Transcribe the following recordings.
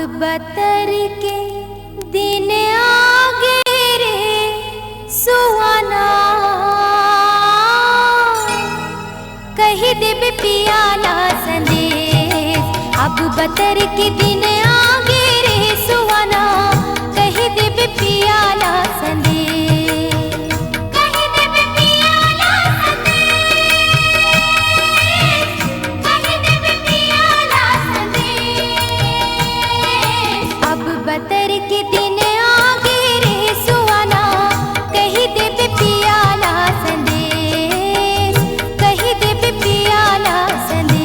बतर के दिन आगे रे सुहाना, कही देबे पियाला संदेश। अब बतर के दिन आगे रे सुहाना, कही देबे पियाला संदेश। कही देबे पियाला संदेश, कही देबे पियाला संदेश। अब बतर के दिन आगे रे सुहाना, कही देबे पियाला संदेश, कही देबे पियाला संदेश।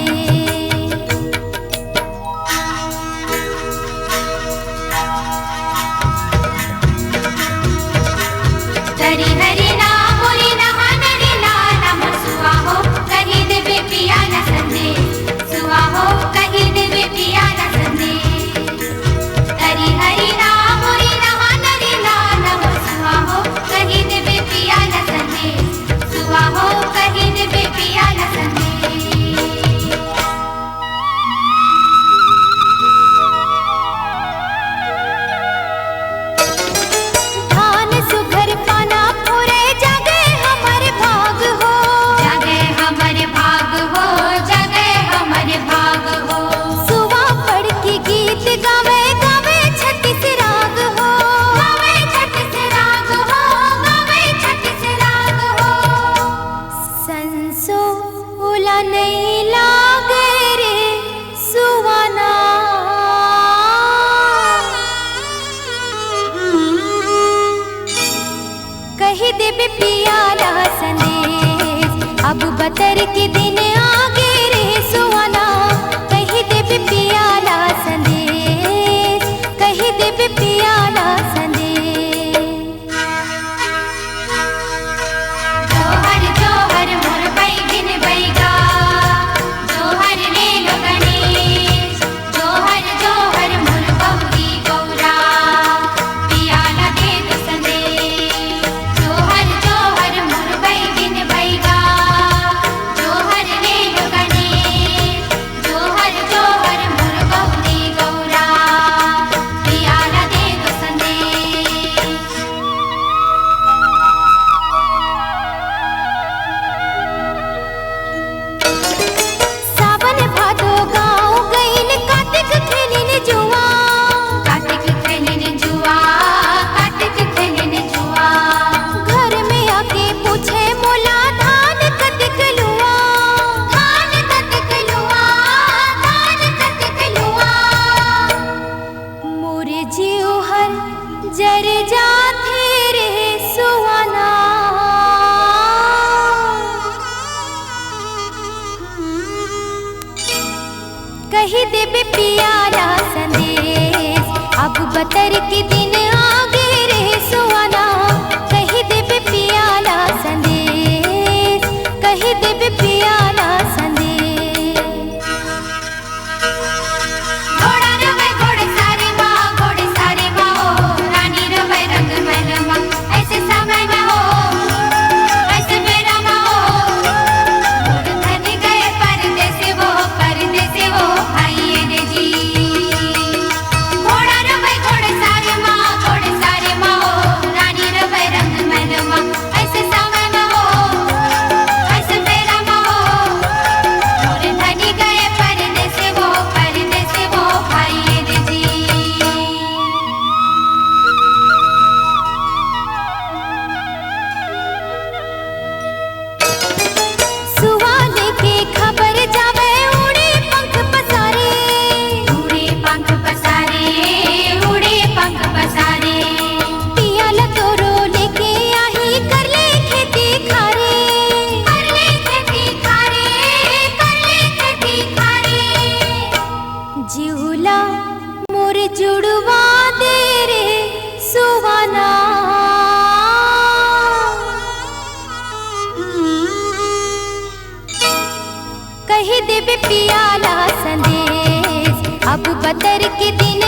हरि हरि नाम मुरि नहा नरि नाम सुहा हो, कही देबे पियाला संदेश। सुहा हो, कही देबे पियाला संदेश। हरि हरि नाम मुरि नहा नरि नाम सुहा हो, कही देबे पियाला संदेश। सुहा हो, कही देबे पियाला संदेश। धान सुघर पाना फुरे जागे हमर भाग हो, जागे हमर भाग हो, जागे हमर भाग हो। सुवा पढ़ के गीत गावे गावे छत्तीस राग हो, गावे छत्तीस राग हो, गावे छत्तीस राग हो। संसो उला नहीं लागे रे सुहाना, कही देबे पियाला संदेश। अब बतर के दिन आगे रे सुहाना, कही देबे पियाला संदेश, कही देबे पियाला संदेश। जोहर जोहर मोर बैगिन बैगा, जोहर ले लो गणेश। जोहर जोहर मोर गौरी गौरा, पियाला दे दो संदेश। जोहर जोहर मोर बैगिन बैगा, जोहर ले लो गणेश। जोहर जोहर मोर गौरी गौरा, पियाला दे दो संदेश। सावन भादो गाँव गईन कार्तिक खेलिन जुआ, कार्तिक खेलिन जुआ, कार्तिक खेलिन जुआ। घर में आके पूछे मोला धान कतिक लुआ, धान कतिक लुआ, धान कतिक लुआ। मोरे जीव हर जर जाथे रे सुहाना, कही देबे पियाला संदेश। अब बतर के दिन आगे रे सुहाना, कही देबे पियाला संदेश, कही देबे पियाला संदेश। घोड़ा रवे घोड़े सारे माँ, घोड़े सारे माँ हो, रानी रवे रंग महल माँ। ऐसे समय में हो, ऐसे मेरा माँ हो, धन गए परदेस वो, परदेस वो भाई ने जी। घोड़ा रवे घोड़े सारे माँ, घोड़े सारे माँ हो, रानी रवे रंग महल माँ। ऐसे समय में हो, ऐसे मेरा माँ हो, धन गए परदेस वो, परदेस वो भाई ने जी। सुहाने के खबर जावे उड़े पंख पसारे, उड़े पंख पसारे, उड़े पंख पसारे। पियाला तोरो लेके आही कर ले खेती खारे, कर ले खेती खारे, कर ले खेती खारे। जिहुला मोर जुड़वा दे रे सुहाना, कही देबे पियाला संदेश। अब बतर के दिन